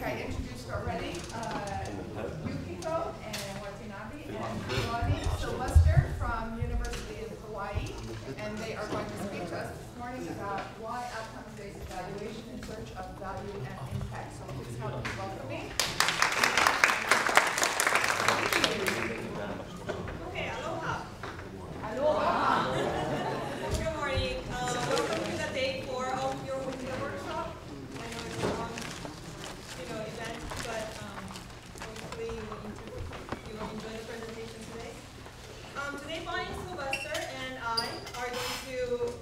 I introduced already, Yukiko and Watanabe and Sylwester from University of Hawaii, and they are going to speak to us this morning about why outcomes-based evaluation in search of value and impact. So please help me welcome me. Okay, aloha. Aloha. Good morning. Welcome to the day 4 of your winter workshop. I know it's a long, event, but hopefully you will enjoy the presentation today. Today, Bonnie, Sylwester, and I are going to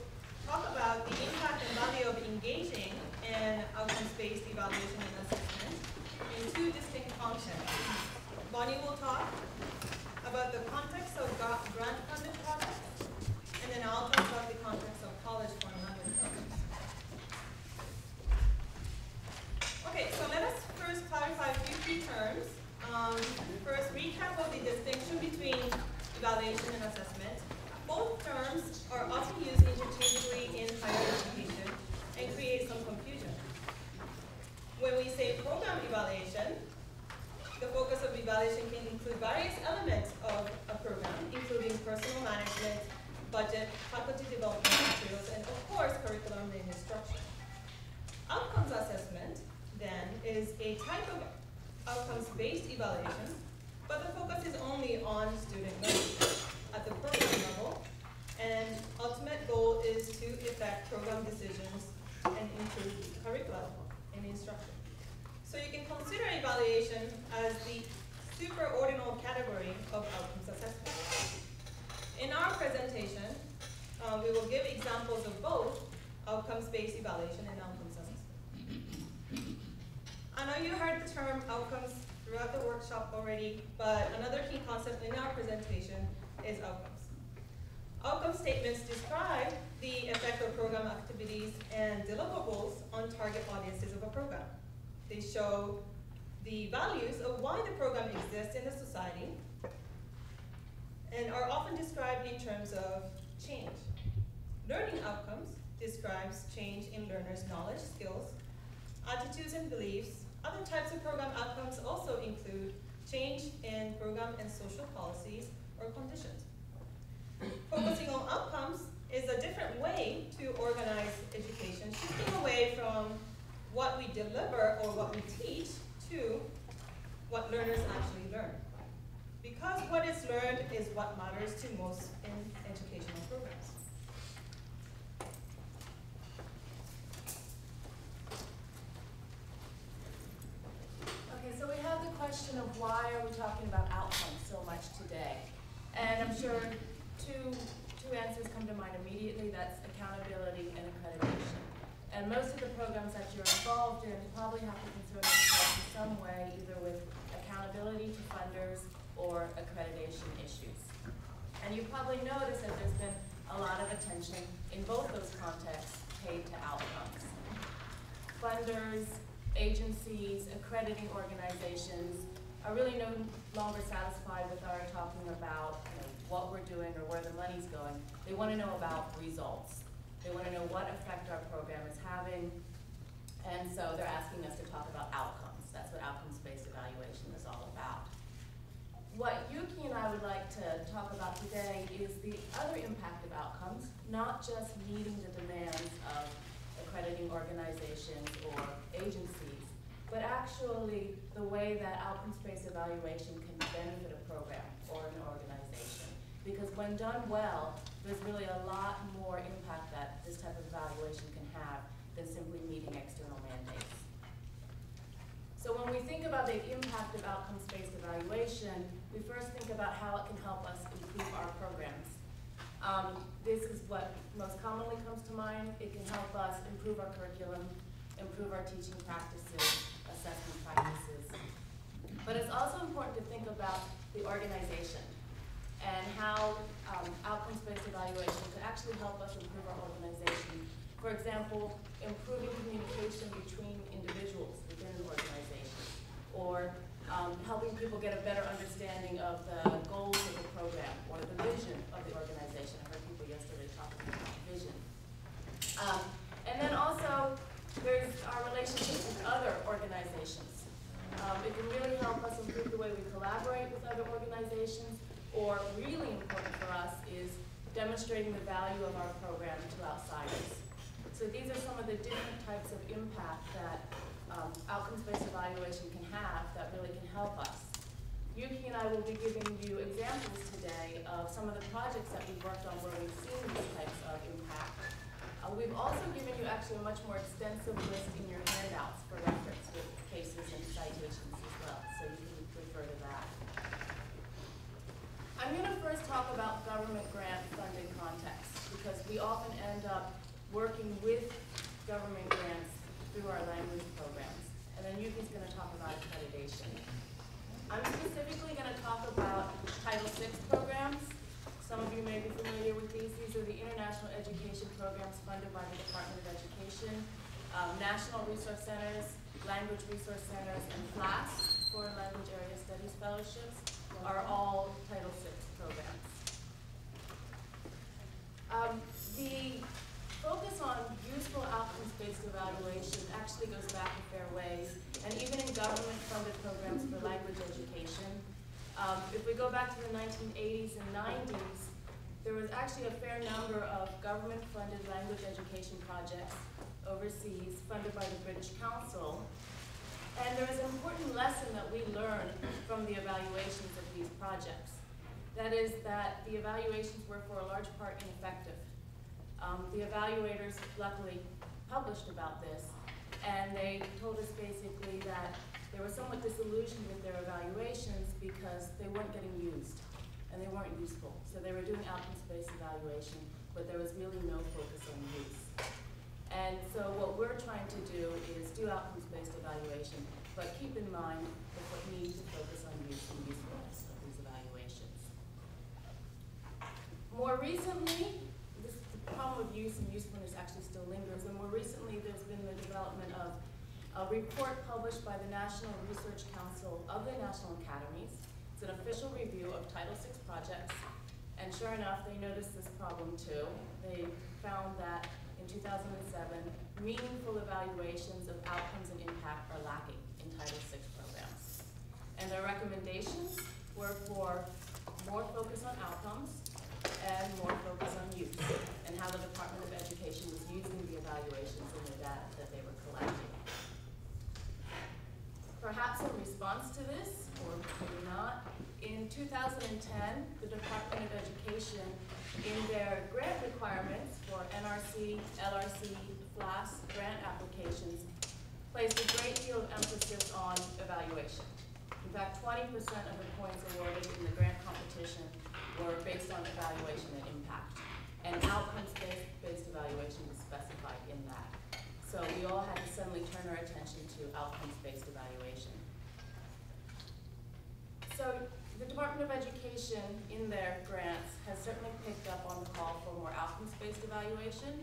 talk about the impact and value of engaging in outcomes-based evaluation and assessment in 2 distinct functions. Bonnie will talk about the context of grant-funded projects, and then I'll talk about the context of college-funded projects. Okay, so let us first clarify a few key terms. First, recap of the distinction between evaluation and assessment. Both terms are often used interchangeably in higher education and create some confusion. When we say program evaluation, the focus of evaluation can include various elements of a program, including personal management, budget, faculty development materials, and of course, curriculum and instruction. Outcomes assessment, then, is a type of outcomes-based evaluation, but the focus is only on student learning at the program level, and ultimate goal is to effect program decisions and improve curriculum and instruction. So you can consider evaluation as the superordinal category of outcomes assessment. In our presentation, we will give examples of both outcomes-based evaluation and outcomes assessment. I know you heard the term outcomes throughout the workshop already, but another key concept in our presentation is outcomes. Outcome statements describe the effect of program activities and deliverables on target audiences of a program. They show the values of why the program exists in the society and are often described in terms of change. Learning outcomes describes change in learners' knowledge, skills, attitudes, and beliefs. Other types of program outcomes also include change in program and social policies or conditions. Focusing on outcomes is a different way to organize education, shifting away from what we deliver or what we teach to what learners actually learn. Because what is learned is what matters to most in educational programs. Okay, so we have the question of why are we talking about outcomes so much today? And I'm sure two answers come to mind immediately. That's accountability and accreditation. And most of the programs that you're involved in probably have to concern themselves in some way, either with accountability to funders or accreditation issues. And you probably noticed that there's been a lot of attention in both those contexts paid to outcomes. Funders, agencies, accrediting organizations are really no longer satisfied with our talking about what we're doing or where the money's going. They want to know about results. They want to know what effect our program is having, and so they're asking us to talk about outcomes. That's what outcomes-based evaluation is all about. What Yuki and I would like to talk about today is the other impact of outcomes, not just meeting the demands of accrediting organizations or agencies, but actually the way that outcomes-based evaluation can benefit a program or an organization. Because when done well, there's really a lot more impact that this type of evaluation can have than simply meeting external mandates. So when we think about the impact of outcomes-based evaluation, we first think about how it can help us improve our programs. This is what most commonly comes to mind. It can help us improve our curriculum, improve our teaching practices, assessment practices. But it's also important to think about the organization and how outcomes-based evaluation could actually help us improve our organization. For example, improving communication between individuals within an organization, or helping people get a better understanding of the goals of the program or the vision of the organization. I heard people yesterday talking about vision. And then also, there's our relationships with other organizations. It can really help us improve the way we collaborate with other organizations, or really important for us is demonstrating the value of our program to outsiders. So these are some of the different types of impact that outcomes-based evaluation can have that really can help us. Yuki and I will be giving you examples today of some of the projects that we've worked on where we've seen these types of impact. We've also given you actually a much more extensive list in your handouts for reference with cases and citations as well, so you can refer to that. I'm going to first talk about government grant funding context, because we often end up working with government grants through our language programs. And then Yuki's going to talk about accreditation. I'm specifically going to talk about Title VI programs. Some of you may be familiar with these. These are the international education programs funded by the Department of Education. National Resource Centers, Language Resource Centers, and FLAS, Foreign Language Area Studies Fellowships, are all Title VI programs. The focus on useful outcomes-based evaluation actually goes back a fair ways, and even in government-funded programs for language education. If we go back to the 1980s and 90s, there was actually a fair number of government-funded language education projects overseas funded by the British Council. And there was an important lesson that we learned from the evaluations of these projects. That is that the evaluations were for a large part ineffective. The evaluators luckily published about this, and they told us basically that they were somewhat disillusioned with their evaluations because they weren't getting used, and they weren't useful. So they were doing outcomes-based evaluation, but there was really no focus on use. And so what we're trying to do is do outcomes-based evaluation, but keep in mind that we need to focus on use and usefulness of these evaluations. More recently, the problem of use and usefulness actually still lingers, and more recently there's been the development of a report published by the National Research Council of the National Academies. It's an official review of Title VI projects, and sure enough, they noticed this problem too. They found that in 2007, meaningful evaluations of outcomes and impact are lacking in Title VI programs. And their recommendations were for more focus on outcomes and more focus on use, and how the Department of Education was using the evaluations and the data that they were collecting. Perhaps in response to this, or maybe not, in 2010, the Department of Education, in their grant requirements for NRC, LRC, FLAS grant applications, placed a great deal of emphasis on evaluation. In fact, 20% of the points awarded in the grant competition were based on evaluation and impact. And outcomes-based evaluation was specified in that. So we all had to suddenly turn our attention to outcomes-based evaluation. So the Department of Education, in their grants, has certainly picked up on the call for more outcomes-based evaluation.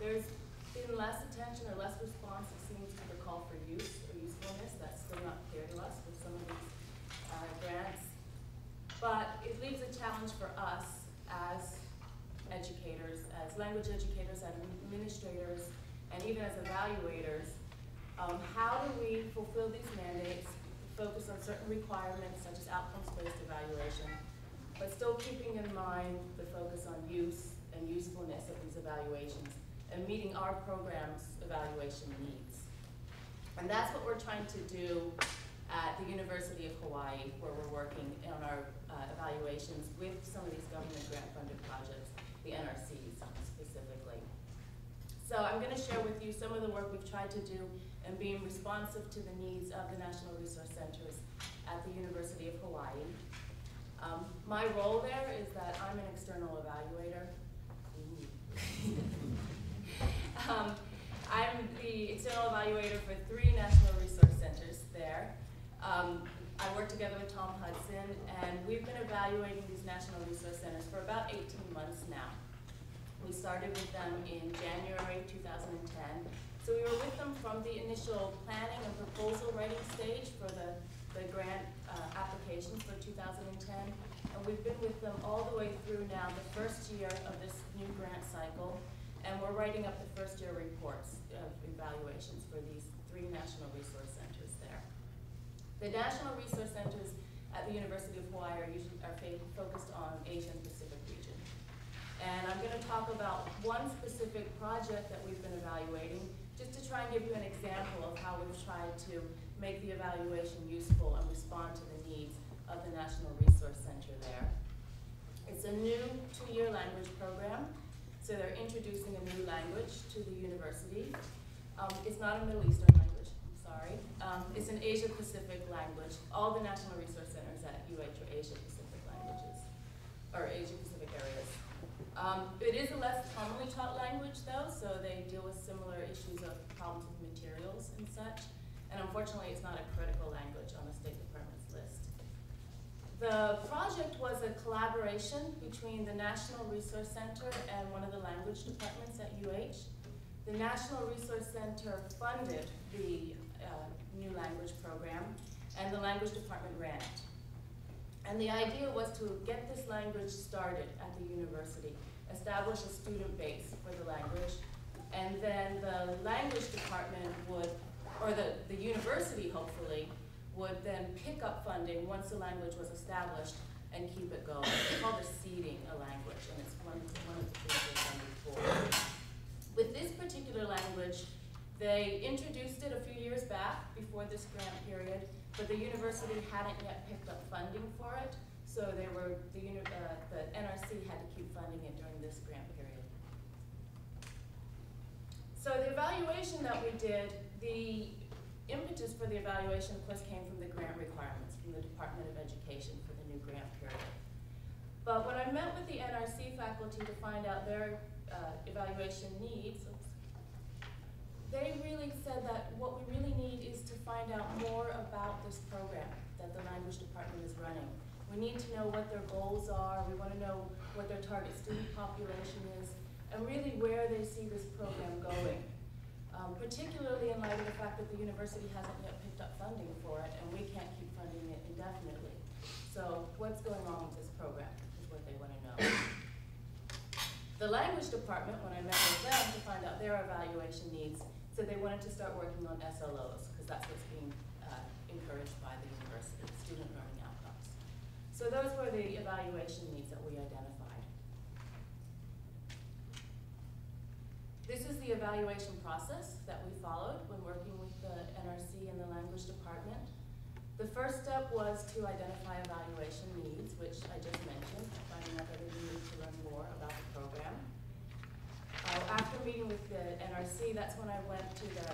There's been less attention or less response, it seems, to the call for use or usefulness. That's still not clear to us with some of these grants. But it leaves a challenge for us as educators, as language educators, as administrators, and even as evaluators. How do we fulfill these mandates, focus on certain requirements such as outcomes-based evaluation, but still keeping in mind the focus on use and usefulness of these evaluations and meeting our program's evaluation needs. And that's what we're trying to do at the University of Hawaii, where we're working on our evaluations with some of these government grant-funded projects, the NRCs specifically. So I'm going to share with you some of the work we've tried to do and being responsive to the needs of the National Resource Centers at the University of Hawaii. My role there is that I'm an external evaluator. I'm the external evaluator for 3 National Resource Centers there. I work together with Tom Hudson, and we've been evaluating these National Resource Centers for about 18 months now. We started with them in January 2010. So we were with them from the initial planning and proposal writing stage for the grant applications for 2010. And we've been with them all the way through now, the first year of this new grant cycle. And we're writing up the first year reports of evaluations for these 3 National Resource Centers there. The National Resource Centers at the University of Hawaii are focused on Asia and Pacific region. And I'm going to talk about one specific project that we've been evaluating, just to try and give you an example of how we've tried to make the evaluation useful and respond to the needs of the National Resource Center there. It's a new 2-year language program, so they're introducing a new language to the university. It's not a Middle Eastern language, I'm sorry. It's an Asia Pacific language. All the National Resource Centers at UH are Asia Pacific languages, or Asia Pacific areas. It is a less commonly taught language though, so they deal with similar issues of problems with materials and such. And unfortunately, it's not a critical language on the State Department's list. The project was a collaboration between the National Resource Center and one of the language departments at UH. The National Resource Center funded the new language program, and the language department ran it. And the idea was to get this language started at the university, establish a student base for the language, and then the language department would, or the university hopefully, would then pick up funding once the language was established and keep it going. It's called seeding a language, and it's one of the things they've done before. With this particular language, they introduced it a few years back before this grant period, but the university hadn't yet picked up funding for it, so the NRC had to keep funding it during this grant period. So the evaluation that we did, the impetus for the evaluation, of course, came from the grant requirements from the Department of Education for the new grant period. But when I met with the NRC faculty to find out their evaluation needs, they really said that what we really need is to find out more about this program that the language department is running. We need to know what their goals are, we want to know what their target student population is, and really where they see this program going. Particularly in light of the fact that the university hasn't yet picked up funding for it, and we can't keep funding it indefinitely. So what's going on with this program is what they want to know. The language department, when I met with them to find out their evaluation needs, said they wanted to start working on SLOs, because that's what's being encouraged by the university, student learning outcomes. So those were the evaluation needs that we identified. This is the evaluation process that we followed when working with the NRC and the language department. The first step was to identify evaluation needs, which I just mentioned, finding out that we needed to learn more about the program. After meeting with the NRC, that's when I went to the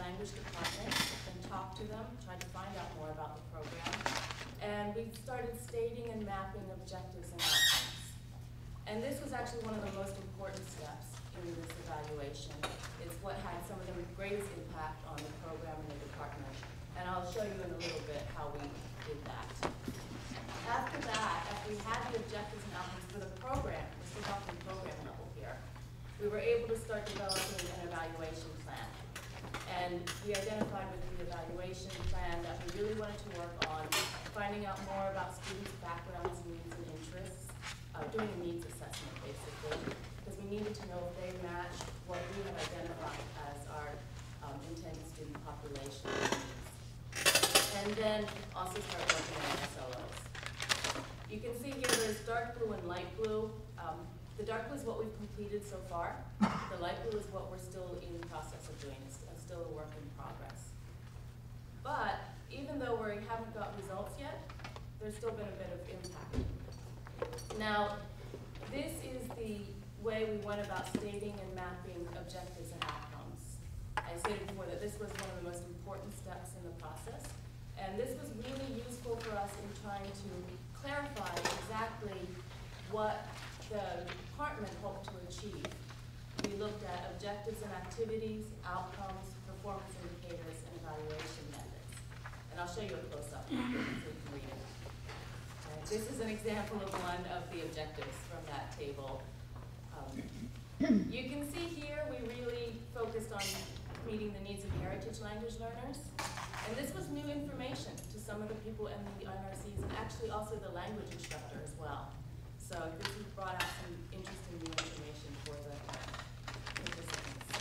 language department and talked to them, tried to find out more about the program. And we started stating and mapping objectives and outcomes. And this was actually one of the most important steps in this evaluation. It's what had some of the greatest impact on the program and the department. And I'll show you in a little bit how we did that. After that, after we had the objectives and outcomes for the program, we're still talking program level here, we were able to start developing an evaluation plan. And we identified with the evaluation plan that we really wanted to work on finding out more about students' backgrounds, needs, and interests, doing a needs assessment, basically, because we needed to know if they match what we had identified as our intended student population needs. And then also start working on SLOs. You can see here there's dark blue and light blue. The dark blue is what we've completed so far. The light blue is what we're still in the process of doing. It's still a work in progress. But even though we haven't got results yet, there's still been a bit of impact. Now, this is the way we went about stating and mapping objectives and outcomes. I stated before that this was one of the most important steps in the process, and this was really useful for us in trying to clarify exactly what the department hoped to achieve. We looked at objectives and activities, outcomes, performance indicators, and evaluation methods. And I'll show you a close-up so you can read it. This is an example of one of the objectives from that table. You can see here we really focused on meeting the needs of heritage language learners. And this was new information to some of the people in the NRCs, and actually also the language instructor as well. So this has brought out some interesting new information for the participants.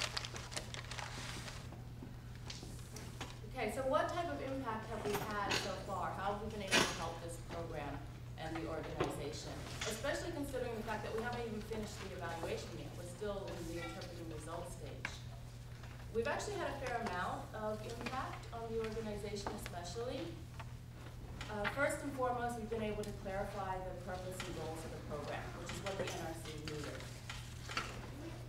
Okay, so what type of impact have we had so far? How have we been able to help this program and the organization? Especially considering the fact that we haven't even finished the evaluation yet. We're still in the interpreting results stage. We've actually had a fair amount of impact on the organization especially. First and foremost, we've been able to clarify the purpose and goals of the program, which is what the NRC needed.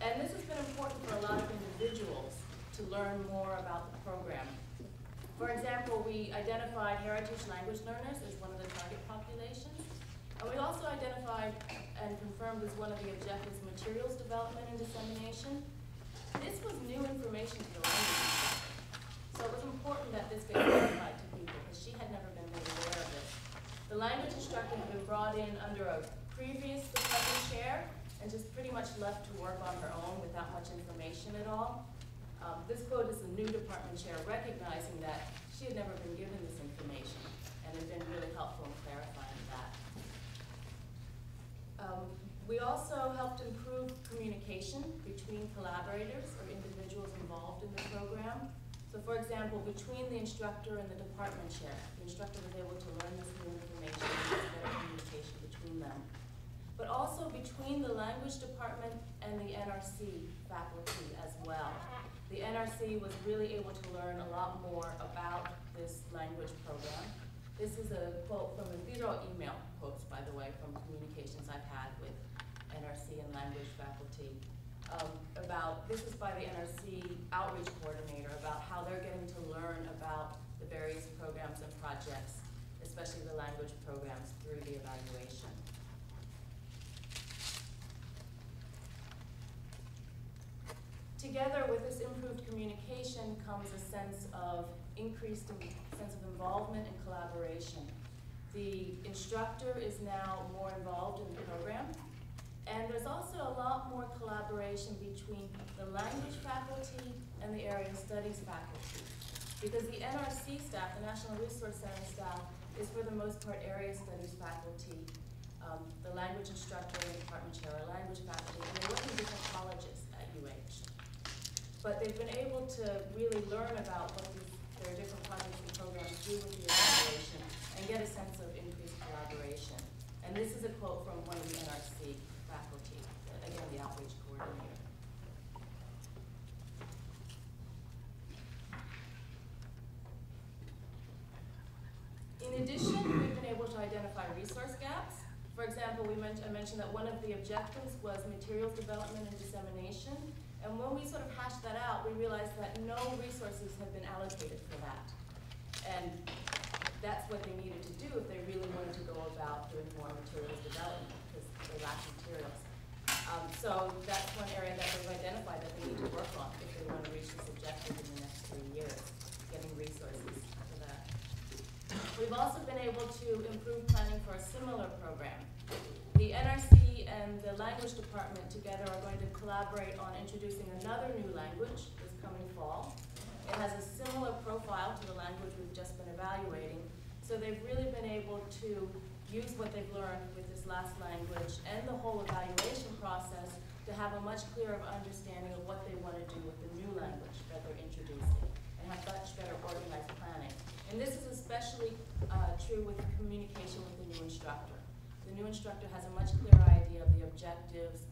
And this has been important for a lot of individuals to learn more about the program. For example, we identified heritage language learners as one of the target populations. And we also identified and confirmed as one of the objectives materials development and dissemination. This was new information to the language instructor. So it was important that this be clarified to people because she had never been made aware of it. The language instructor had been brought in under a previous department chair and just pretty much left to work on her own without much information at all. This quote is the new department chair recognizing that she had never been given this information and had been really helpful in clarifying that. We also helped improve communication between collaborators or individuals involved in the program. So for example, between the instructor and the department chair, the instructor was able to learn this new information and there's better communication between them. But also between the language department and the NRC faculty as well. The NRC was really able to learn a lot more about this language program. This is a quote from, these are all email quotes, by the way, from communications I've had with NRC and language faculty. This is by the NRC outreach coordinator about how they're getting to learn about the various programs and projects, especially the language programs, through the evaluation. Together with this improved communication comes a sense of increased sense of involvement and collaboration. The instructor is now more involved in the program, and there's also a lot more collaboration between the language faculty and the area studies faculty. Because the NRC staff, the National Resource Center staff, is for the most part area studies faculty. The language instructor and the department chair are language faculty, and they work in different colleges at UH. But they've been able to really learn about what their different projects and programs do with the evaluation and get a sense of increased collaboration. And this is a quote from one of the NRC faculty, again, the outreach coordinator. In addition, we've been able to identify resource gaps. For example, I mentioned that one of the objectives was materials development and dissemination. And when we sort of hashed that out, we realized that no resources had been allocated for that. And that's what they needed to do if they really wanted to go about doing more materials development, because they lack materials. So that's one area that they've identified that they need to work on if they want to reach this objective in the next 3 years, getting resources for that. We've also been able to improve planning for a similar program. The NRC and the language department together are going to collaborate on introducing another new language this coming fall. It has a similar profile to the language we've just been evaluating. So they've really been able to use what they've learned with this last language and the whole evaluation process to have a much clearer understanding of what they want to do with the new language that they're introducing and have much better organized planning. And this is especially true with communication with the new instructor. The new instructor has a much clearer idea of the objectives,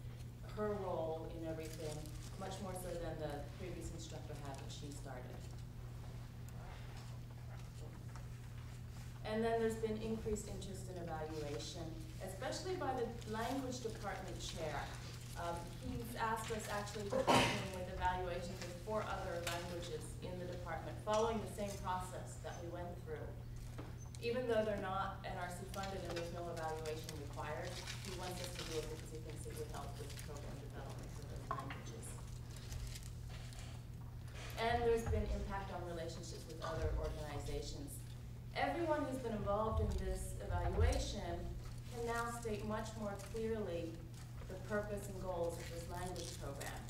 her role in everything, much more so than the previous instructor had when she started. And then there's been increased interest in evaluation, especially by the language department chair. He's asked us actually to help him with evaluations of 4 other languages in the department, following the same process that we went through. Even though they're not NRC funded and there's no evaluation required, he wants us to do it because he thinks it would help with program development for those languages. And there's been impact on relationships with other organizations. Everyone who's been involved in this evaluation can now state much more clearly the purpose and goals of this language program.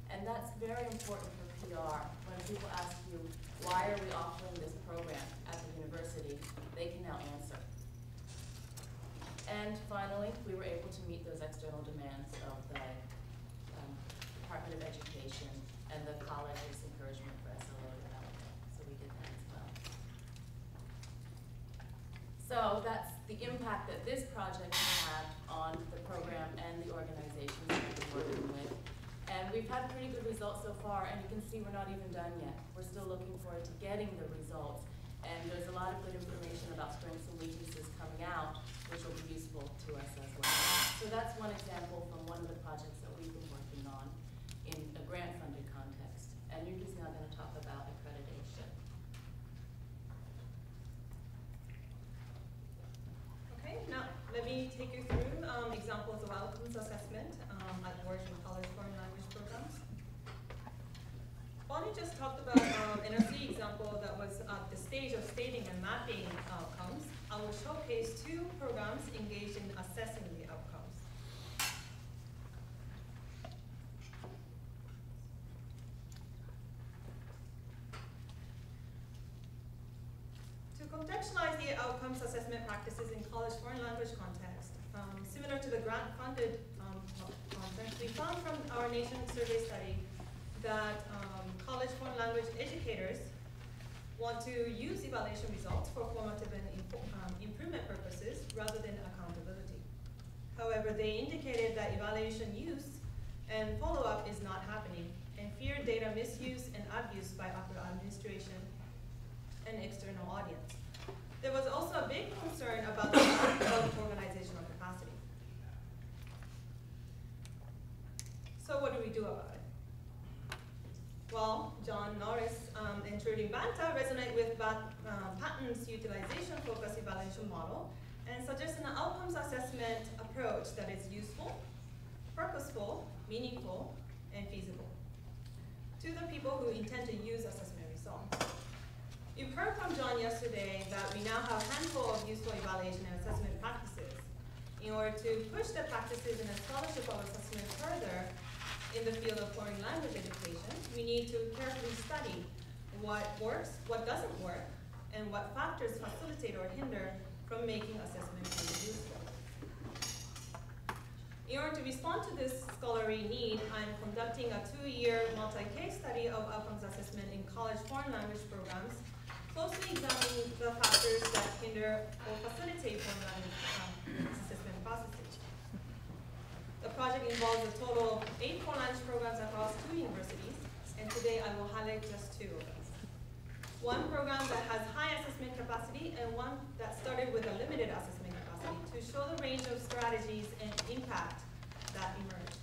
And that's very important for PR. When people ask you, why are we offering this program at the university, they can now answer. And finally, we were able to meet those external demands of the Department of Education and the college's encouragement for SLO development. So we did that as well. So that's the impact that this project has had on the program and the organizations that we're working with. And we've had pretty good results so far, and you can see we're not even done yet. We're still looking forward to getting the results. And there's a lot of good information about strengths and weaknesses coming out, which will be useful to us as well. So that's one example from one of the projects that we've been working on in a grant-funded context. And Yuki's now going to talk about accreditation. Okay, now let me take you through examples of outcomes assessment at work in college foreign language programs. Bonnie just talked about NRC example that was at the stage of stating and mapping outcomes. I will showcase two programs engaged in assessing the outcomes. To contextualize the outcomes assessment practices in college foreign language context, similar to the grant-funded context, we found from our nation survey study that college foreign language educators want to use evaluation results for formative and improvement purposes rather than accountability. However, they indicated that evaluation use and follow-up is not happening, and fear data misuse and abuse by upper administration and external audience. There was also a big concern about the lack of organizational capacity. So what do we do about it? Well, John Norris and Trudy Banta resonate with Patton's utilization-focused evaluation model and suggest an outcomes assessment approach that is useful, purposeful, meaningful, and feasible to the people who intend to use assessment results. You've heard from John yesterday that we now have a handful of useful evaluation and assessment practices. In order to push the practices in a scholarship of assessment further in the field of foreign language education, we need to carefully study what works, what doesn't work, and what factors facilitate or hinder from making assessment really useful. In order to respond to this scholarly need, I'm conducting a 2-year multi-case study of outcomes assessment in college foreign language programs, closely examining the factors that hinder or facilitate foreign language assessment processes. The project involves a total of 8 foreign language programs across 2 universities, and today I will highlight just 2 of them. One program that has high assessment capacity and one that started with a limited assessment capacity to show the range of strategies and impact that emerged.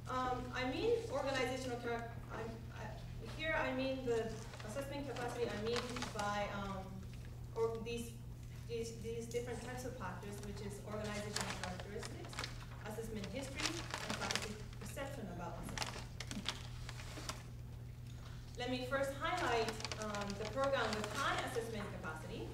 I mean organizational character. Here I mean the assessment capacity. I mean by or these different types of factors, which is organizational characteristics, assessment history, and faculty perception about assessment. Let me first highlight the program with high assessment capacity.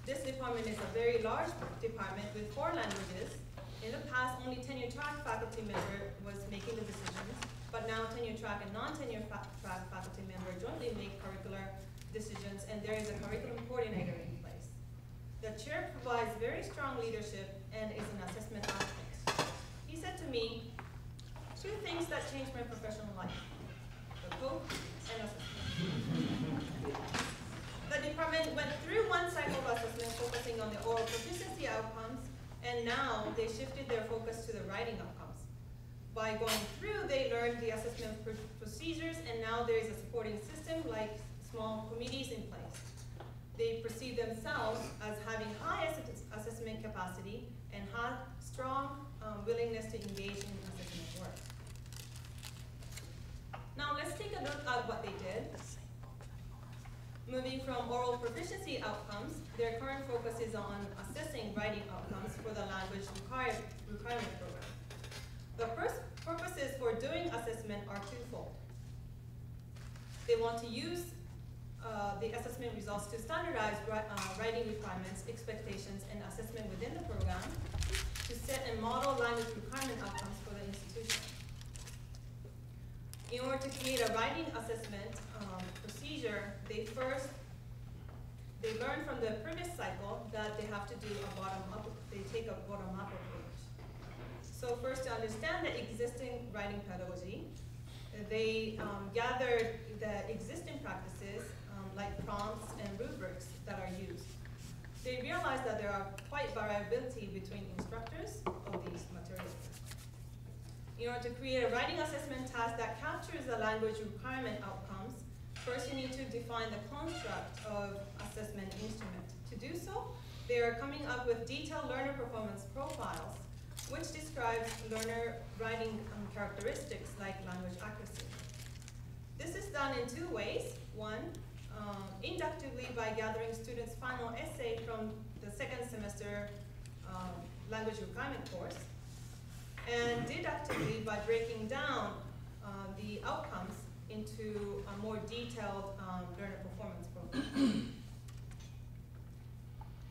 This department is a very large department with 4 languages. In the past, only tenure track faculty member was making the decisions, but now tenure track and non-tenure track faculty member jointly make curricular decisions, and there is a curriculum coordinator in place. The chair provides very strong leadership and is an assessment architect. He said to me, 2 things that changed my professional life, the code and assessment. The department went through 1 cycle of assessment focusing on the oral proficiency outcomes, and now they shifted their focus to the writing outcomes. By going through, they learned the assessment procedures, and now there is a supporting system like small committees in place. They perceive themselves as having high assessment capacity and have strong willingness to engage in assessment work. Now let's take a look at what they did. Moving from oral proficiency outcomes, their current focus is on assessing writing outcomes for the language requirement program. The first purposes for doing assessment are twofold. They want to use the assessment results to standardize writing requirements, expectations, and assessment within the program to set and model language requirement outcomes for the institution. In order to create a writing assessment procedure, they learn from the previous cycle that they have to do they take a bottom-up approach. So first, to understand the existing writing pedagogy, they gathered the existing practices like prompts and rubrics that are used. they realized that there are quite variability between instructors of these materials. In order to create a writing assessment task that captures the language requirement outcomes, first you need to define the construct of assessment instrument. To do so, they are coming up with detailed learner performance profiles, which describes learner writing characteristics like language accuracy. This is done in two ways. One, inductively by gathering students' final essay from the second semester language requirement course, and deductively by breaking down the outcomes into a more detailed learner performance profile.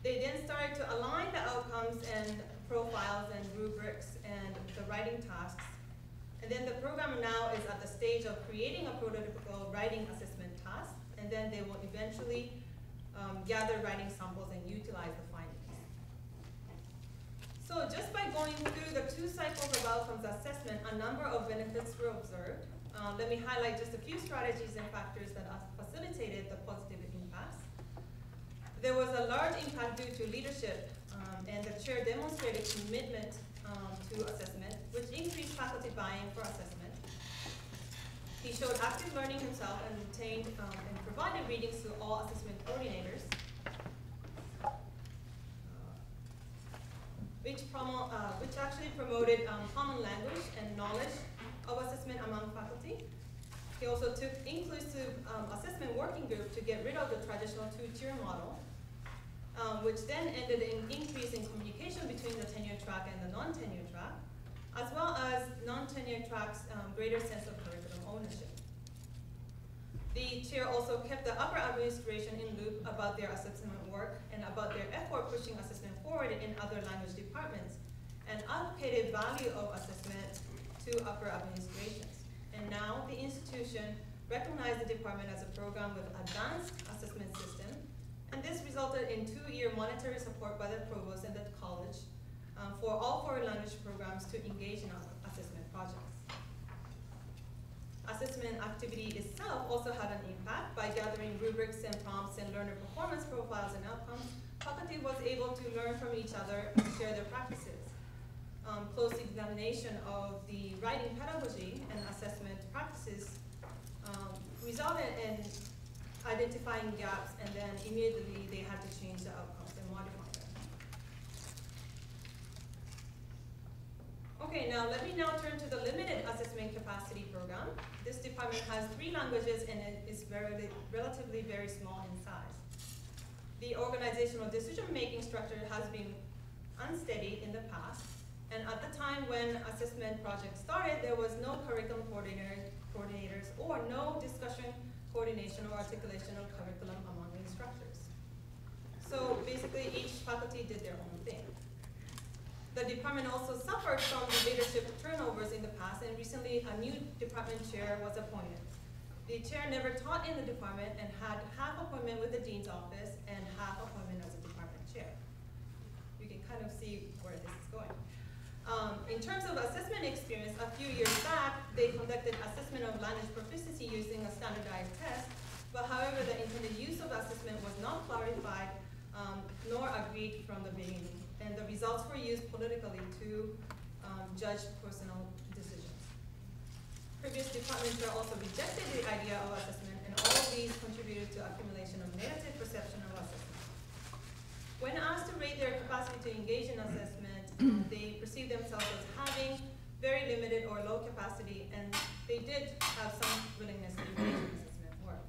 They then started to align the outcomes and profiles and rubrics and the writing tasks. And then the program now is at the stage of creating a prototypical writing assessment task, and then they will eventually gather writing samples and utilize the findings. So just by going through the 2 cycles of outcomes assessment, a number of benefits were observed. Let me highlight just a few strategies and factors that facilitated the positive impacts. There was a large impact due to leadership, and the chair demonstrated commitment to assessment, which increased faculty buy-in for assessment. He showed active learning himself and retained and provided readings to all assessment coordinators, which actually promoted common language and knowledge of assessment among faculty. He also took inclusive assessment working group to get rid of the traditional 2-tier model, which then ended in increase in communication between the tenure track and the non-tenure track, as well as non-tenure tracks' greater sense of curriculum ownership. The chair also kept the upper administration in loop about their assessment work and about their effort pushing assessment forward in other language departments, and advocated value of assessment to upper administrations. And now the institution recognized the department as a program with advanced assessment system, and this resulted in 2-year monetary support by the provost and the college for all 4 language programs to engage in assessment projects. Assessment activity itself also had an impact by gathering rubrics and prompts and learner performance profiles and outcomes. Faculty was able to learn from each other and share their practices. Close examination of the writing pedagogy and assessment practices resulted in identifying gaps, and then immediately they had to change the outcomes and modify them. Okay, now let me now turn to the limited assessment capacity program. This department has 3 languages and it is relatively very small in size. The organizational decision-making structure has been unsteady in the past, and at the time when assessment project started, there was no curriculum coordinators or no discussion, coordination, or articulation of curriculum among instructors. So basically, each faculty did their own thing. The department also suffered from the leadership turnovers in the past, and recently a new department chair was appointed. The chair never taught in the department and had half appointment with the dean's office and half appointment as a department chair. You can kind of see where this is going. In terms of assessment experience, a few years back, they conducted assessment of language proficiency using a standardized test, but however, the intended use of the assessment was not clarified nor agreed from the beginning, and the results were used politically to judge personal decisions. Previous departments also rejected the idea of assessment, and all of these contributed to accumulation of negative perception of assessment. When asked to rate their capacity to engage in assessment, they perceived themselves as having very limited or low capacity, and they did have some willingness to engage in assessment work.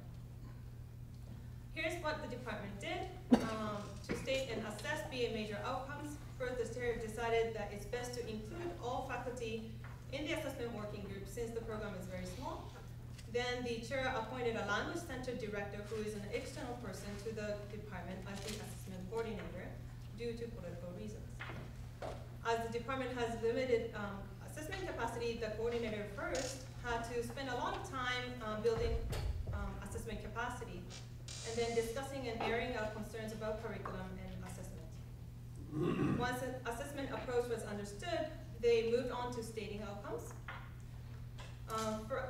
Here's what the department did. To state and assess BA major outcomes, first the chair decided that it's best to include all faculty in the assessment working group since the program is very small. Then the chair appointed a language-centered director who is an external person to the department as the assessment coordinator due to political reasons. As the department has limited assessment capacity, the coordinator first had to spend a lot of time building assessment capacity and then discussing and airing out concerns about curriculum and assessment. Once an assessment approach was understood, they moved on to stating outcomes.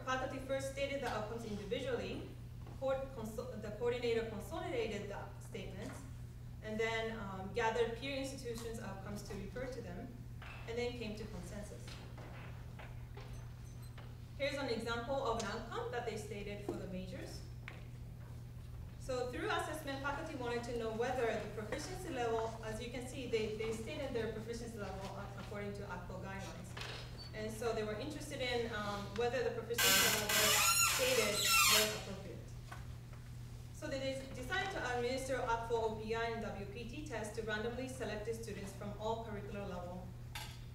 Faculty first stated the outcomes individually. The coordinator consolidated the statements, and then gathered peer institutions' outcomes to refer to them, and then came to consensus. Here's an example of an outcome that they stated for the majors. So through assessment, faculty wanted to know whether the proficiency level, as you can see, they stated their proficiency level according to ACPO guidelines. And so they were interested in whether the proficiency level stated was appropriate. So they decided to administer ACPO OPI and WPT tests to randomly selected students from all curricular level.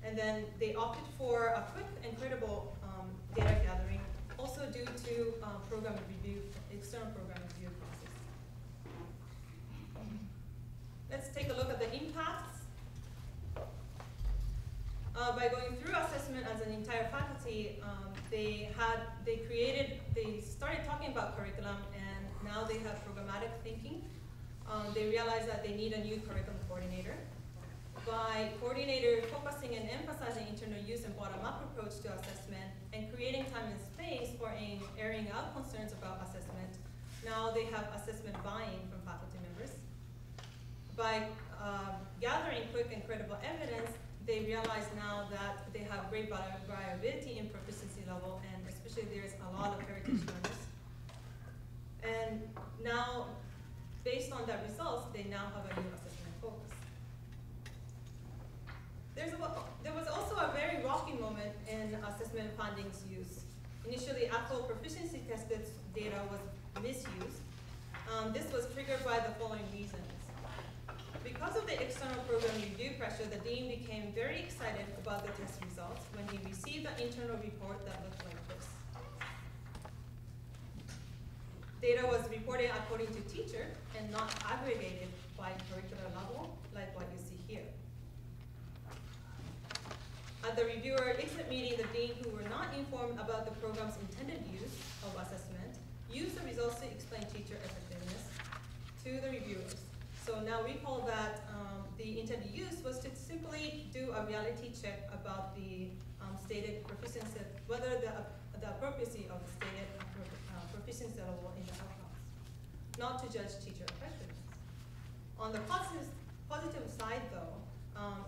And then they opted for a quick and credible data gathering, also due to program review, external program review process. Let's take a look at the impacts. By going through assessment as an entire faculty, they started talking about curriculum, and now they have programmatic thinking. They realized that they need a new curriculum coordinator. By coordinator focusing and emphasizing internal use and bottom-up approach to assessment and creating time and space for airing out concerns about assessment, now they have assessment buy-in from faculty members. By gathering quick and credible evidence, they realize now that they have great variability in proficiency level, and especially there's a lot of heritage learners. And now, based on that results, they now have a new assessment focus. There was also a very rocky moment in assessment findings use. Initially, ACPO proficiency tested data was misused. This was triggered by the following reasons. Because of the external program review pressure, the dean became very excited about the test results when he received an internal report that looked like this. Data was reported according to teacher and not aggregated by curricular level, like what you see here. At the reviewer exit meeting, the dean, who were not informed about the program's intended use of assessment, used the results to explain teacher effectiveness to the reviewers. So now recall that the intended use was to simply do a reality check about the stated proficiency, whether the appropriacy of the stated proficiency level in the outcomes, not to judge teacher effectiveness. On the positive side though,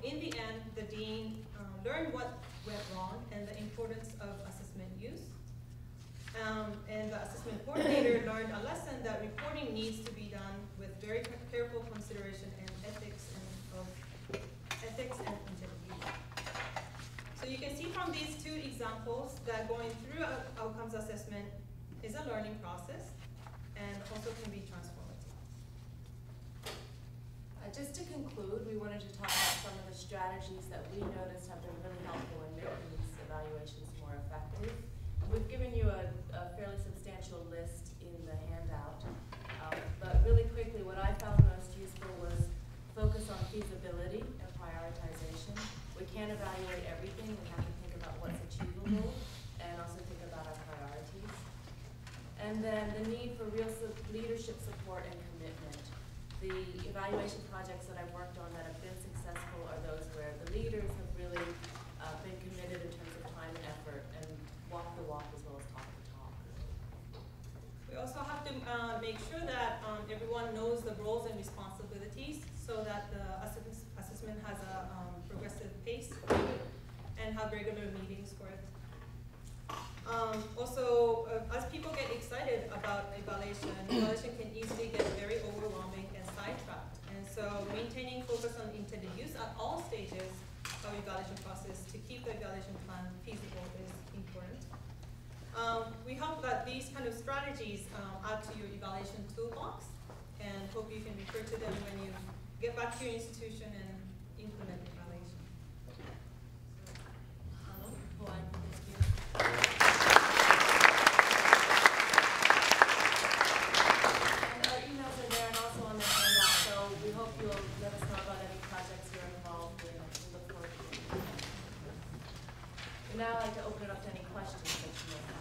in the end, the dean learned what went wrong and the importance of assessment use. And the assessment coordinator learned a lesson that reporting needs to be done with very careful consideration and ethics and intended use. So you can see from these two examples that going through outcomes assessment is a learning process and also can be transformative. Just to conclude, we wanted to talk about some of the strategies that we noticed have been really helpful in making these evaluations more effective. We've given you a fairly substantial list in the handout, but really quickly, what I found most useful was focus on feasibility and prioritization. We can't evaluate everything. We have to think about what's achievable and also think about our priorities. And then the need for real leadership support and commitment. The evaluation projects that I've worked on that have been successful are those where the leaders have really been committed in terms of time and effort and walk the walk as well as talk the talk. We also have to make sure that everyone knows the roles and responsibilities so that the assessment has a progressive pace and have regular meetings for it. Also, as people get excited about evaluation can easily get very overwhelming and sidetracked. And so maintaining focus on intended use at all stages of evaluation process to keep the evaluation plan feasible is important. We hope that these kind of strategies add to your evaluation toolbox, and hope you can refer to them when you get back to your institution and implement evaluation. And our emails are there and also on the handout, so we hope you'll let us know about any projects you're involved in. We look forward to it. We'd now like to open it up to any questions that you may have.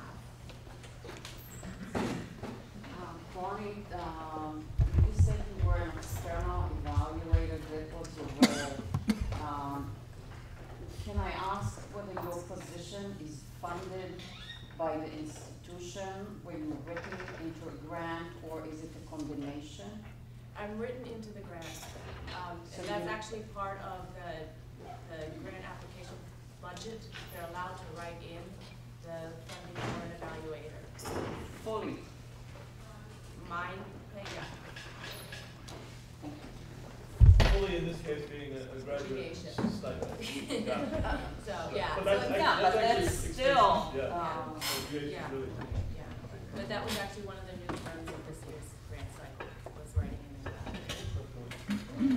Bonnie, you said you were an external evaluator. That was your role. Can I ask whether your position is funded by the institution when you're written into a grant, or is it a combination? I'm written into the grant. So And that's you- actually part of the grant application budget. They're allowed to write in the funding for an evaluator. Fully. Mine, yeah. Fully in this case being a graduate Aviation. stipend. Yeah. So, yeah. But So that's, it's I- not- but actually that's expensive. still, Yeah. Aviation's yeah. really. Yeah, but that was actually one of the new terms of this year's grant cycle, was writing in the evaluator.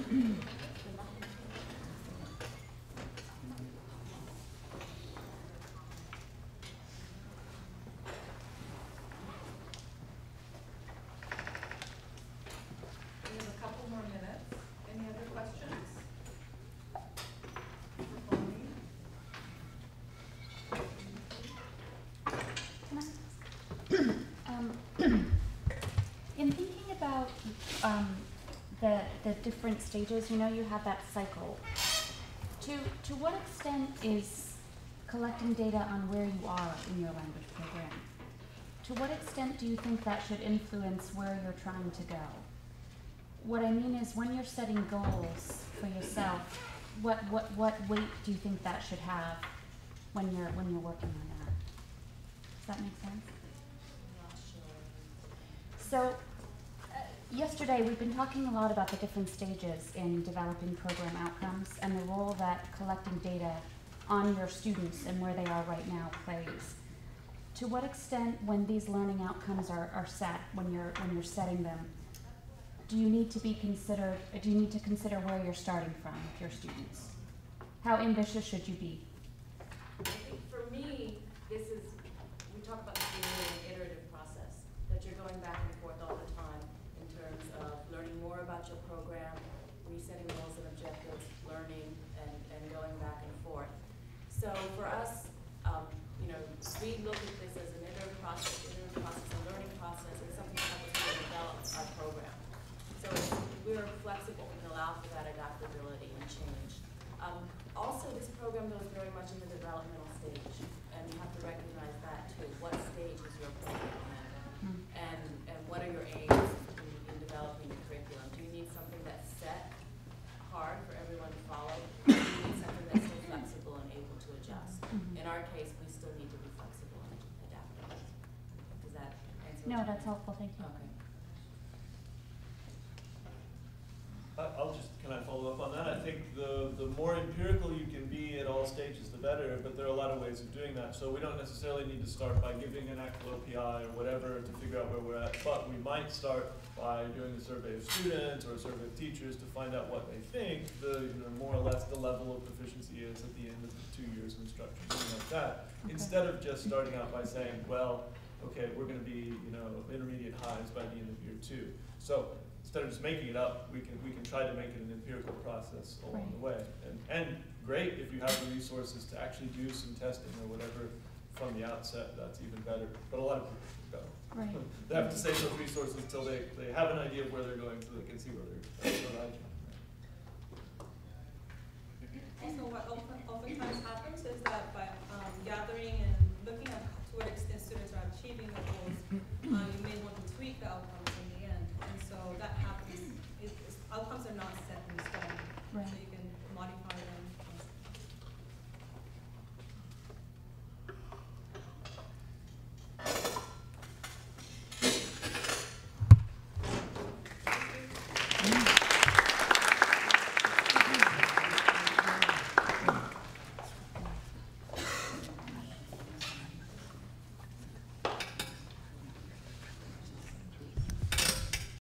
We have a couple more minutes. Any other questions? In thinking about the different stages, you know, you have that cycle. To what extent is collecting data on where you are in your language program? To what extent do you think that should influence where you're trying to go? What I mean is, when you're setting goals for yourself, what weight do you think that should have when you're working on that? Does that make sense? I'm not sure. So, yesterday we've been talking a lot about the different stages in developing program outcomes and the role that collecting data on your students and where they are right now plays. To what extent, when these learning outcomes are set, when you're setting them, do you need to consider where you're starting from with your students? How ambitious should you be? I think for me, we talk about this being really an iterative process, that you're going back and forth all the time in terms of learning more about your program, resetting goals and objectives, learning, and going back and forth. So for us, we look at this as an iterative process, a learning process, and something that helps us to develop our program. So we're flexible and allow for that adaptability and change. Also, this program goes very much in the developmental stage, and you have to recognize that too. What stage is your program in? And what are your aims in developing the curriculum? Do you need something that's set hard for everyone to follow? Or do you need something that's still flexible and able to adjust? In our case, we still need to be flexible and adaptable. Does that answer? No, that's helpful, thank you. Okay. Can I follow up on that? I think the more empirical you can be at all stages, the better, but there are a lot of ways of doing that. So we don't necessarily need to start by giving an actual OPI or whatever to figure out where we're at, but we might start by doing a survey of students or a survey of teachers to find out what they think more or less the level of proficiency is at the end of the 2 years of instruction, something like that. Okay. Instead of just starting out by saying, well, okay, we're going to be intermediate highs by the end of year 2. So instead of just making it up, we can try to make it an empirical process along the way. And great if you have the resources to actually do some testing or whatever from the outset, that's even better. But a lot of people don't. Right. They have to save those resources until they have an idea of where they're going so they can see where they're going. Also, what oftentimes happens is that by gathering